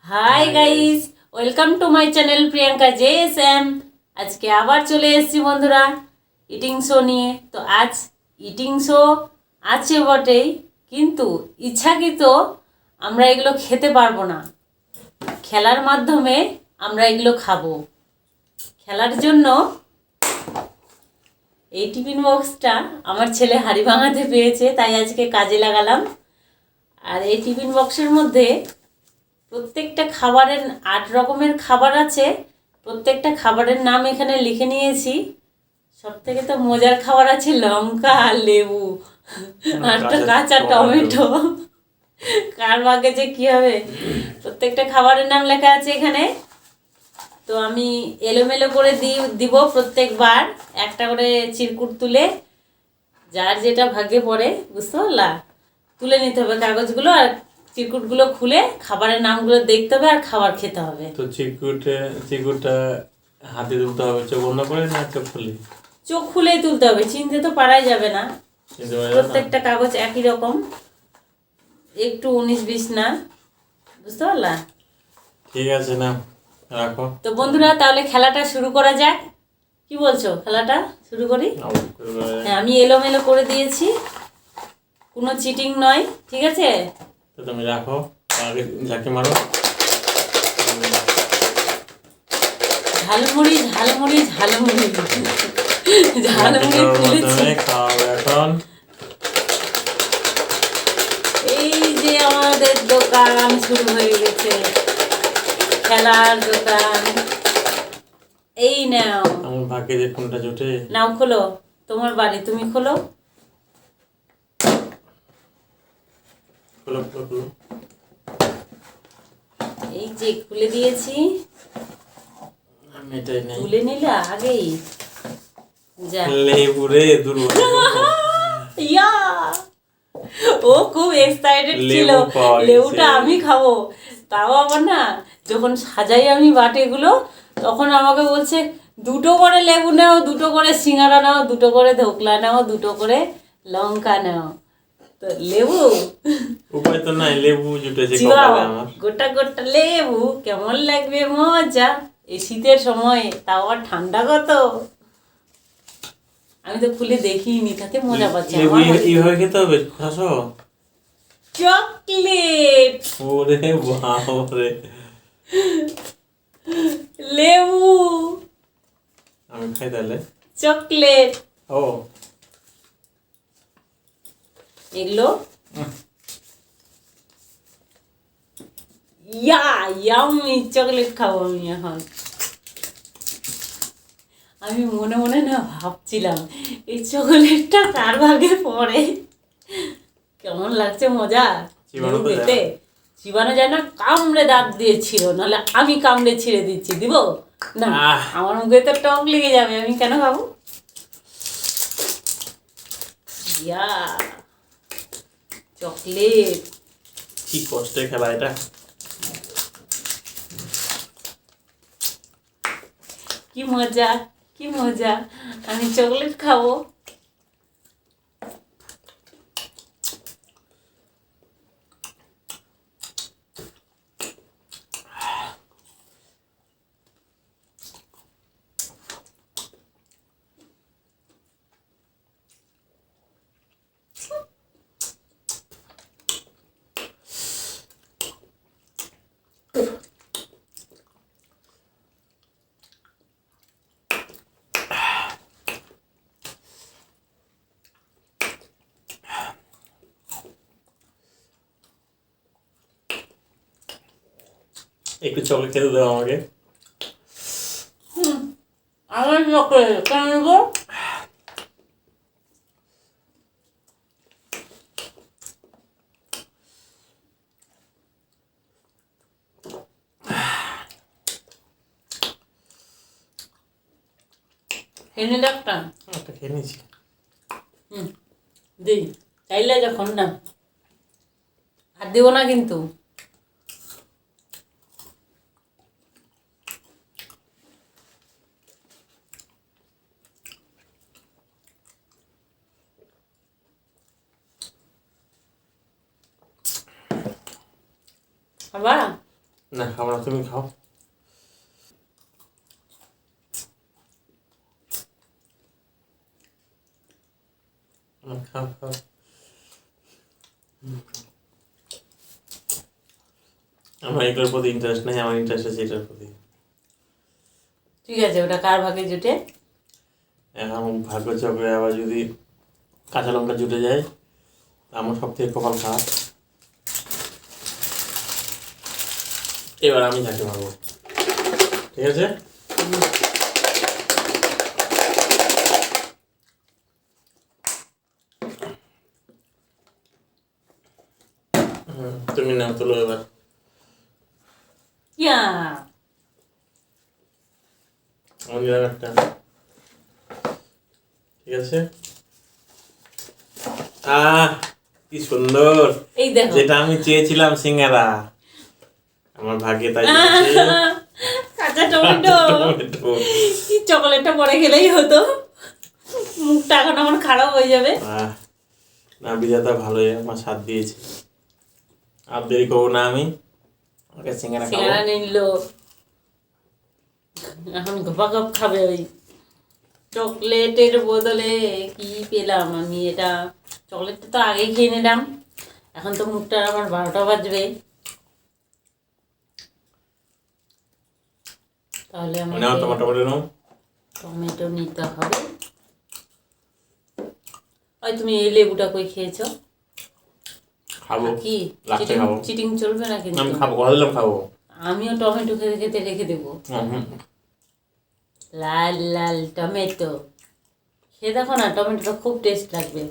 Hi guys, welcome to my channel Priyanka JSM। আজকে আবার চলে এসেছি বন্ধুরা ইটিং শো নিয়ে। তো আজ ইটিং শো আছে বটেই, কিন্তু ইচ্ছাকৃত আমরা এগুলো খেতে পারবো না, খেলার মাধ্যমে আমরা এগুলো খাবো। খেলার জন্য এই টিফিন বক্সটা আমার ছেলে হাঁড়ি ভাঙাতে পেয়েছে, তাই আজকে কাজে লাগালাম। আর এই টিফিন বক্সের মধ্যে প্রত্যেকটা খাবারের 8 রকমের খাবার আছে। প্রত্যেকটা খাবারের নাম এখানে লিখে নিয়েছি। সব থেকে তো মজার খাবার আছে লঙ্কা আর লেবু আর একটা কাঁচা টমেটো। কার ভাগ্যে যে কী হবে। প্রত্যেকটা খাবারের নাম লেখা আছে এখানে। তো আমি এলোমেলো করে দিব প্রত্যেকবার একটা করে চিরকুট তুলে, যার যেটা ভাগ্যে পড়ে, বুঝতে পারলা, তুলে নিতে হবে কাগজগুলো, আর চিরকুটগুলো খুলে খাবারের নামগুলো দেখতে হবে আর খাবার খেতে হবে। তো চিরকুটটা হাতে তুলতে হবে চোখ বন্ধ করে, না চোখ খুলে? চোখ খুলেই তুলতে হবে, চিনতে তো পারাই যাবে না। প্রত্যেকটা কাগজ একই রকম, একটু 19-20 না, বুঝতে পারলা? ঠিক আছে, না রাখো। তো বন্ধুরা, তাহলে খেলাটা শুরু করা যাক। কি বলছো, খেলাটা শুরু করি? হ্যাঁ, আমি এলোমেলো করে দিয়েছি, কোনো চিটিং নয়, ঠিক আছে? তো তুমি রাখো, আগে ঝাঁকি মারো। ঝালমুড়ি ঝালমুড়ি ঝালমুড়ি ঝালমুড়ি খুলেছি। খাওয়াবে এখন। এই যে আমাদের দোকান শুরু হয়ে গেছে, খেলার দোকান। এই নাও, আমার ভাগ্যে যে কোনটা জোটে। নাও খোলো, তোমার বাড়ি, তুমি খোলো। খোলো খোলো খোলো। এই যে খুলে দিয়েছি। আমি এটাই নেই। তুলে নিলে আগেই যা। লেবু রে, দুর্বল। ইয়া, ও খুব এক্সাইটেড ছিল, লেবু পাওয়া গেছে। লেবুটা আমি খাবো। তাও আবার না, যখন সাজাই আমি বাটিগুলো, তখন আমাকে বলছে 2টো করে লেবু নাও, 2টো করে সিঙ্গারা নাও, 2টো করে ধোকলা নাও, 2টো করে লঙ্কা নাও। তো লেবু, উপায় তো নাই, লেবু জুটেছে চিবাও, কপালে আমার। গোটা গোটা লেবু, কেমন লাগবে মজা এই শীতের সময়, তাও আবার ঠান্ডা কত। আমি তো খুলে দেখিনি, তাতে মজা পাচ্ছি। লেবু এইভাবে খেতে হবে খাসো? চকলেট, ওরে বাপরে, লেবু, আমি খাই তাহলে। চকলেট, ও এগুলো ইয়াম্মি চকলেট খাবো আমি এখন। আমি মনে মনে না ভাবছিলাম, এই চকলেটটা কার ভাগে পড়ে, কেমন লাগছে মজা। চিবানো তো খেতে চিবানো যায় না, কামড়ে দাঁত দিয়েছিল, নাহলে আমি কামড়ে ছিঁড়ে দিচ্ছি, দিব না। আমার মুখে তো টক লেগে যাবে, আমি কেন খাবো। ইয়া, চকলেট। কি কষ্টের খেলা এটা। কি মজা, কি মজা, আমি চকলেট খাবো। একটু চকলেট খেতে দাও আমাকে। আমার চকলেট কেন নেবো? এনে একটা খেয়ে নিয়েছি। দিই, চাইলে যখন না, আর দেবো না কিন্তু। আবার না খাও না, তুমি খাও। খাও খাও। আমার এটার প্রতি ইন্টারেস্ট নেই, আমার ইন্টারেস্ট আছে এটার প্রতি। ঠিক আছে, ওটা কার ভাগে জুটে? এখন ভাগ্য চক্রে আবার যদি কাঁচা লঙ্কা জুটে যায়, আমার সব থেকে কপাল খারাপ। এবার আমি ঝাঁকে মারবো, ঠিক আছে? তুমি নাও, তোলো এবার। ইয়া, আমি দিলাম একটা, ঠিক আছে? কি সুন্দর, এই দেখো যেটা আমি চেয়েছিলাম, সিঙ্গারা। আমার ভাগ্যে তাই জুটেছে। কাঁচা টমেটো। কি চকলেটটা পরে খেলেই হতো, মুখটা এখন আমার খারাপ হয়ে যাবে। না, বিধাতা ভালোই আমার সাথ দিয়েছে। আর দেরি করবো না, আমি ওকে সিঙ্গারা খাবো। সিঙ্গারা নিল, এখন গপাগপ খাবে। ওই চকলেটের বদলে কি পেলাম আমি? এটা চকলেটটা তো আগেই খেয়ে নিলাম, এখন তো মুখটা আমার 12টা বাজবে। তাহলে নাও, আমাকে টমেটো নাও। টমেটো নিতে হবে। ওই তুমি এই লেবুটা কই খেয়েছো? খাবো, কি লাস্টে খাবো। চিটিং চলবে না কিন্তু। আমি খাবো, কথা দিলাম খাবো। আমিও টমেটো খেতে খেতে রেখে দেবো। লাল লাল টমেটো খেয়ে দেখো না, টমেটোটা খুব টেস্ট লাগবে,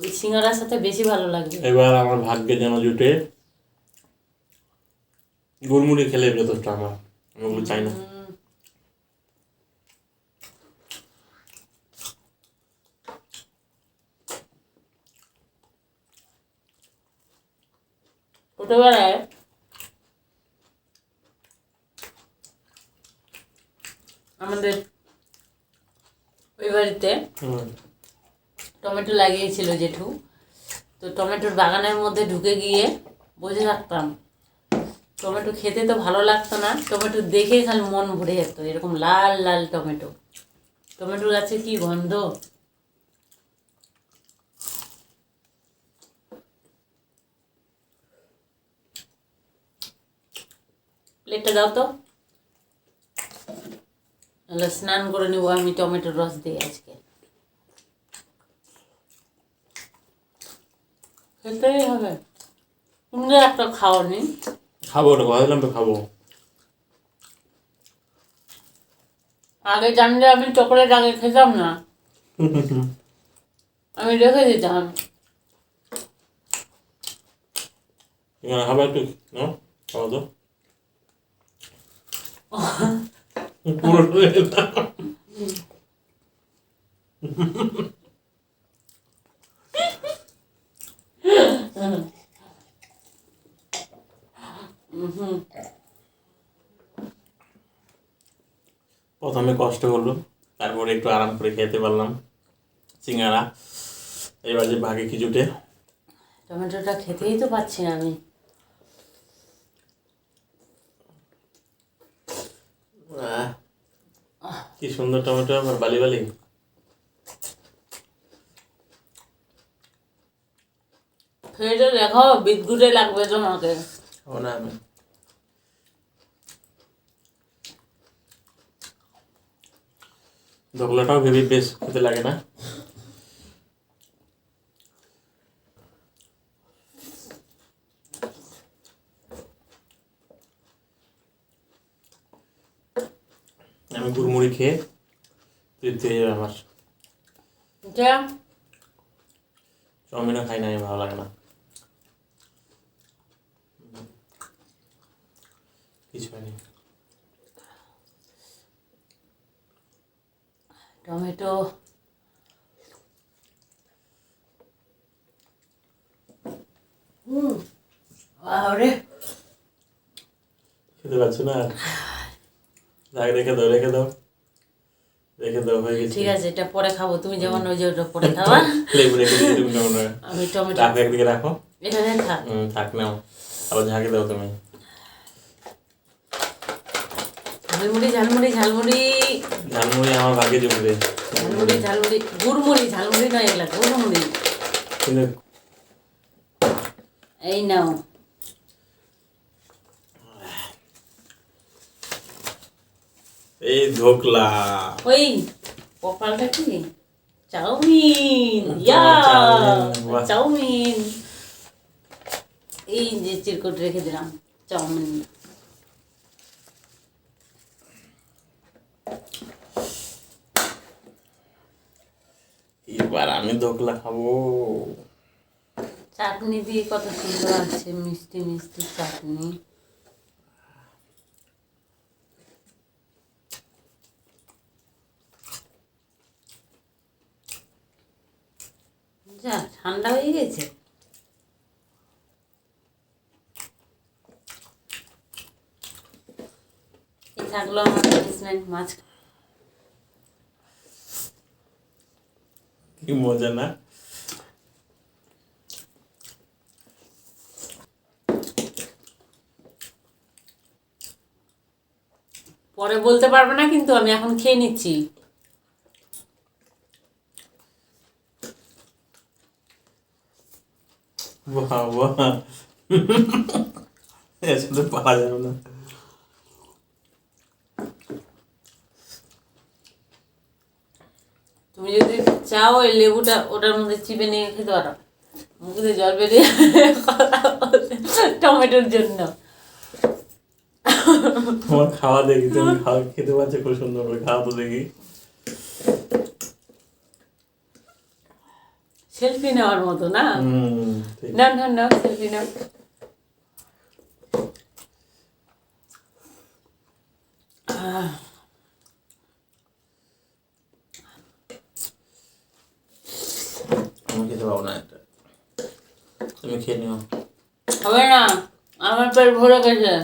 ওই সিঙ্গারার সাথে বেশি ভালো লাগবে। এবার আমার ভাগ্যে যেন জুটে গুড়মুড়ি খেলে যথেষ্ট আমার, আমি ওগুলো চাই না। ছোটবেলায় আমাদের ওই বাড়িতে টমেটো লাগিয়েছিল জেঠু, তো টমেটোর বাগানের মধ্যে ঢুকে গিয়ে বসে থাকতাম। টমেটো খেতে তো ভালো লাগতো না, টমেটো দেখে খালি মন ভরে যেত, এরকম লাল লাল টমেটো। টমেটোর গাছে কি গন্ধ! প্লেটটা দাও তো, তাহলে স্নান করে নেবো আমি টমেটোর রস দিয়ে আজকে। খেতেই হবে, তুমি তো একটা খাওনি। খাবো না, কথা দিলাম তো খাবো। আগে জানলে আমি চকলেট আগে খেতাম না, আমি রেখে দিতাম। খাবার একটু নাও, খাওয়া তো পুরো প্রথমে কষ্ট হলো, তারপরে একটু আরাম করে খেতে পারলাম সিঙ্গারা। এবার যে ভাগে কি জুটে। টমেটোটা খেতেই তো পাচ্ছি না আমি। কি সুন্দর টমেটো, আবার বালি বালি। খেয়ে দেখো, বিদগুটে লাগবে তোমাকে। ও না, আমি ধোকলাটাও ভেবে বেশ খেতে লাগে না। আমি গুড়মুড়ি খেয়ে তৃপ্তি হয়ে যাবে আমার। চাউমিনও খাই না আমি, ভালো লাগে না কিছু হয়নি। টমেটো আরে খেতে পারছো না? রেখে দাও, রেখে দাও, রেখে দাও, হয়ে গেছে। ঠিক আছে, এটা পরে খাবো, তুমি যেমন ওই যে ওটা পরে খাওয়া। লেবু রেখে দিচ্ছি, তুমি কেমন আমি টমেটো রাখো, একদিকে রাখো। এখানে থাক। থাক নাও, আবার ঝাঁকে দাও তুমি। ঝালমুড়ি ঝালমুড়ি ঝালমুড়ি ঝালমুড়ি আমার ভাগে জুটবে। ঝালমুড়ি ঝালমুড়ি গুড়মুড়ি, ঝালমুড়ি নয় এগুলা গুড়মুড়ি। কিন্তু এই নাও। এই ধোকলা, ওই কপালটা কি চাউমিন, ইয়া চাউমিন, বাহ। চাউমিন। এই যে চিরকুট রেখে দিলাম চাউমিন। এবার আমি ধোকলা খাবো। চাটনি দিয়ে কত সুন্দর আছে, মিষ্টি মিষ্টি চাটনি। যা ঠান্ডা হয়ে গেছে। এই থাকলো আমার ম্যানেজমেন্ট মাছ। কি মজা না? পরে বলতে পারবে না কিন্তু আমি এখন খেয়ে নিচ্ছি। বাহ বাহ, এর সাথে পারা যাবে না। তুমি যদি চাও এই লেবুটা ওটার মধ্যে চিপে নিয়ে খেতে পারো। মুখে জল বেরিয়ে টমেটোর জন্য। তোমার খাওয়া দেখি, তুমি খাওয়া খেতে পারছো খুব সুন্দর করে, খাওয়া তো দেখি। সেলফি নেওয়ার মতো না? ঠিক। না না না, সেলফি নাও। আমি খেতে পাবো না এটা, তুমি খেয়ে নিও। হবে না, আমার পেট ভরে গেছে।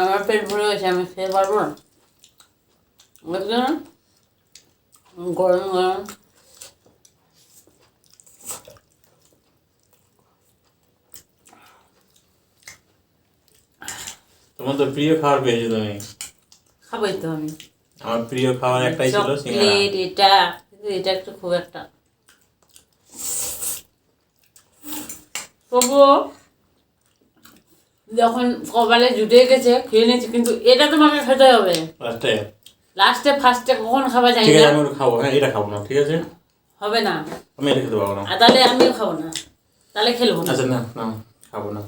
আমার পেট ভরে গেছে, আমি খেতে পারবো না। বুঝলে না? গরম গরম। তোমার তো প্রিয় খাবার পেয়েছো তুমি। খাবোই তো আমি। আমার প্রিয় খাবার একটাই ছিল, সিঙ্গারা। চকলেট এটা, কিন্তু এটা একটু খুব একটা। তবুও যখন কপালে জুটে গেছে খেয়ে নিয়েছি, কিন্তু এটা তোমাকে খেতে হবে লাস্টে। লাস্টে। ফার্স্টে কখন খাওয়া যায় ঠিক আছে, না। আমি ওটা খাবো। হ্যাঁ, এটা খাবো না, ঠিক আছে? হবে না, আমি এটা খেতে পারবো না। আর তাহলে আমিও খাবো না, তাহলে খেলবো না। আচ্ছা, না না, খাবো না।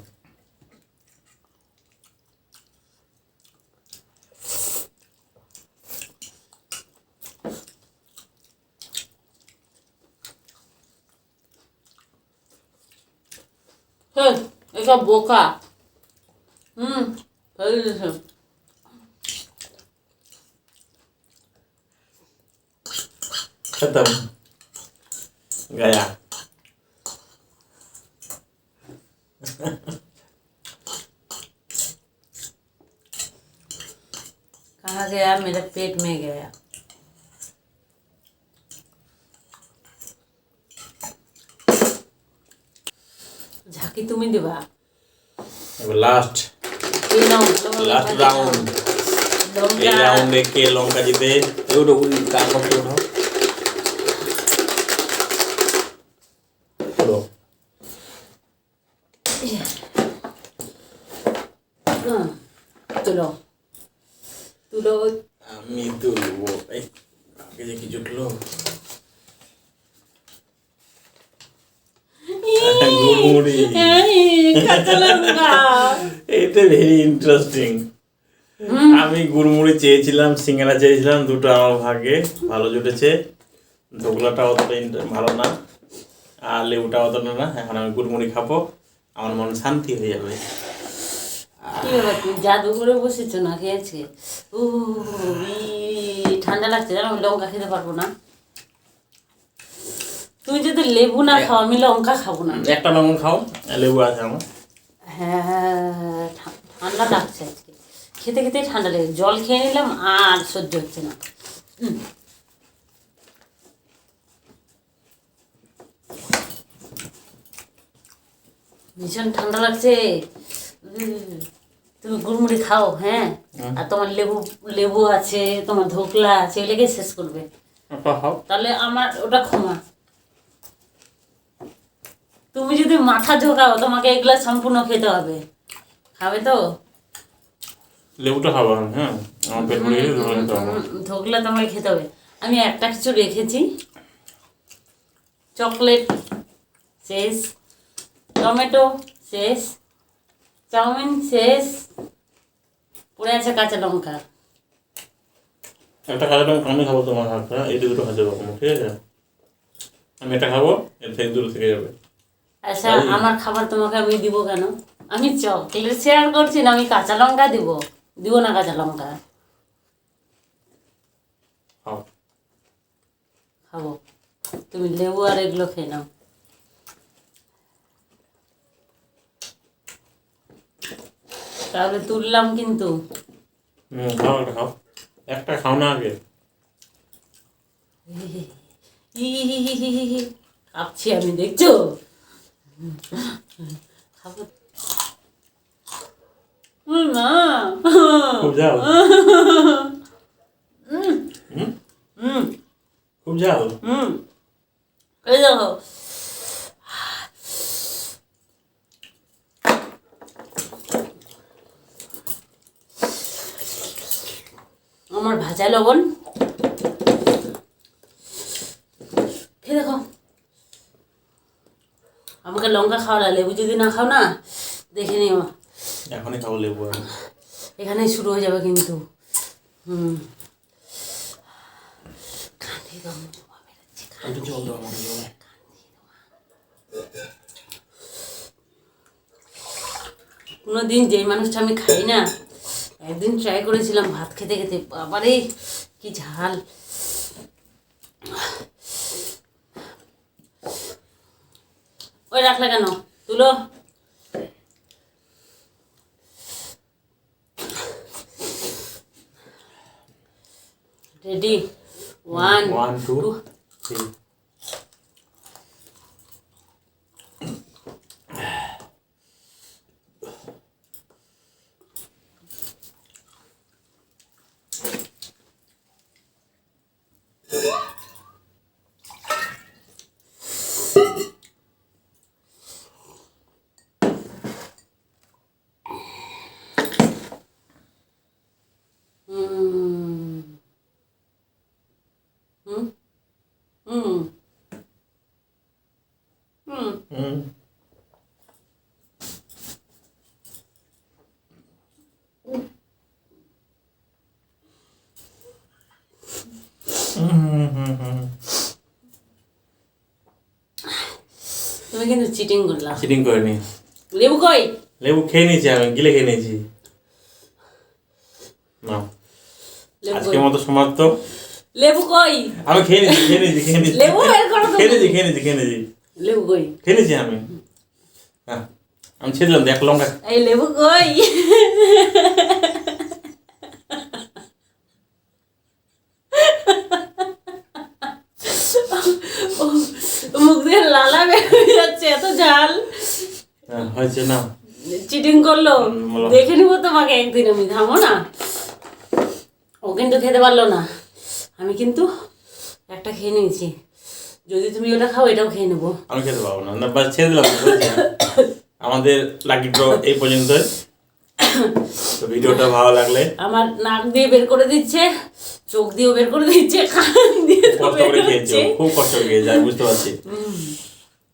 হ্যাঁ, এসব বোকা। ফেলে দিয়েছে। खत्म गया। कहाँ गया? मेरे पेट में गया। झाकी তুমি দিবা। এবার লাস্ট এই নাও, লাস্ট রাউন্ড। এই রাউন্ডে কে লঙ্কা জিতে? ওটা ওই কাগজটা উঠাও। চলো। তুলো তুলো। আমি তুলবো। এই আগে যে কি জুটলো। গুড়মুড়ি। কাঁচা লঙ্কা। এটা ভেরি ইন্টারেস্টিং। আমি গুড়মুড়ি চেয়েছিলাম, সিঙ্গারা চেয়েছিলাম, দুটো আমার ভাগে ভালো জুটেছে। ধোকলাটা অতটা ভালো না, আর লেবুটা অতটা না। এখন আমি গুড়মুড়ি খাবো, আমার মন শান্তি হয়ে যাবে। কি ব্যাপার, তুমি জাদু করে বসেছো না খেয়েছে? ও ঠান্ডা লাগছে জানো, আমি লঙ্কা খেতে পারবো না। তুমি যদি লেবু না খাও আমি লঙ্কা খাবো না। একটা লবণ খাও, লেবু আছে আমার। হ্যাঁ, ঠান্ডা লাগছে আজকে, খেতে খেতে ঠান্ডা লেগে জল খেয়ে নিলাম আর সহ্য হচ্ছে না। ভীষণ ঠান্ডা লাগছে। তুমি গুড়মুড়ি খাও, হ্যাঁ, আর তোমার লেবু লেবু আছে, তোমার ধোকলা আছে, এগুলোকে শেষ করবে। তাহলে আমার ওটা ক্ষমা। তুমি যদি মাথা ঝোঁকাও তোমাকে এগুলা সম্পূর্ণ খেতে হবে। খাবে তো? লেবুটা খাবো আমি, হ্যাঁ, আমার পেট ভরে গেলে ধোকলা খেতে হবে। ধোকলা তোমাকে খেতে হবে। আমি একটা কিছু রেখেছি, চকলেট শেষ, টমেটো শেষ, চাউমিন শেষ, পড়ে আছে কাঁচা লঙ্কা। একটা কাঁচা লঙ্কা আমি খাবো তোমার হাতটা, এই দুটো খাতে পারবো, ঠিক আছে? আমি এটা খাবো, এর থেকে দূরে থেকে যাবে। আচ্ছা, আমার খাবার তোমাকে আমি দিব কেন? আমি চকলেট শেয়ার করছি না, আমি কাঁচা লঙ্কা দিব। দিব না কাঁচা লঙ্কা? খাও। খাবো। তুমি লেবু আর এগুলো খেয়ে নাও। তাহলে তুললাম কিন্তু। খাও, একটা খাও, একটা খাও না আগে। কাঁপছি আমি, দেখছো? খাবো না। খুব যাও, খুব যাও। এই দেখো, আমার ভাজা লবণ খেয়ে দেখো। আমাকে লঙ্কা খাওয়ালা, লেবু যদি না খাও না, দেখে নিও। এখনই খাবো লেবু আমি। এখানেই শুরু হয়ে যাবে কিন্তু। একটু জল দাও আমাকে, জল। কোনোদিন যেই মানুষটা আমি খাই না, একদিন ট্রাই করেছিলাম ভাত খেতে খেতে, বাবারে কি ঝাল। ওই রাখলে কেন? তুলো। রেডি? 1 2 2 3। তুমি কিন্তু চিটিং করলা। চিটিং করিনি। লেবু কই? লেবু খেয়ে নিয়েছি আমি, গিলে খেয়ে নিয়েছি। না, আজকের মতো সমাপ্ত। লেবু কই? আমি খেয়ে নিয়েছি। লেবু বের করো তুমি। খেয়ে নিয়েছি। লেবু কই? খেয়ে নিয়েছি আমি। হ্যাঁ, আমি ছেড়ে দিলাম, দেখ লঙ্কা। এই লেবু কই? মুখ দিয়ে লালা বের হয়ে যাচ্ছে, এত ঝাল। হয়েছে না? চিটিং করলো। দেখে নিবো তোমাকে একদিন আমি, থামো না। ও কিন্তু খেতে পারলো না, আমি কিন্তু একটা খেয়ে নিয়েছি। যদি তুমি ওটা খাও, এটাও খেয়ে নেবো। আমি খেতে পারবো না, না বাস ছেড়ে দিলাম। আমাদের লাকি ড্র এই পর্যন্তই। তো ভিডিওটা ভালো লাগলে, আমার নাক দিয়ে বের করে দিচ্ছে, চোখ দিয়েও বের করে দিচ্ছে, কান দিয়ে কষ্ট করে খেয়েছো, খুব কষ্ট করে খেয়েছো, আমি বুঝতে পারছি।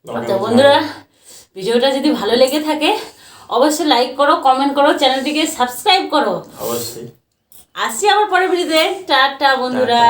আচ্ছা বন্ধুরা, ভিডিওটা যদি ভালো লেগে থাকে অবশ্যই লাইক করো, কমেন্ট করো, চ্যানেলটিকে সাবস্ক্রাইব করো। অবশ্যই আসছি আবার পরের ভিডিওতে। টাটা বন্ধুরা।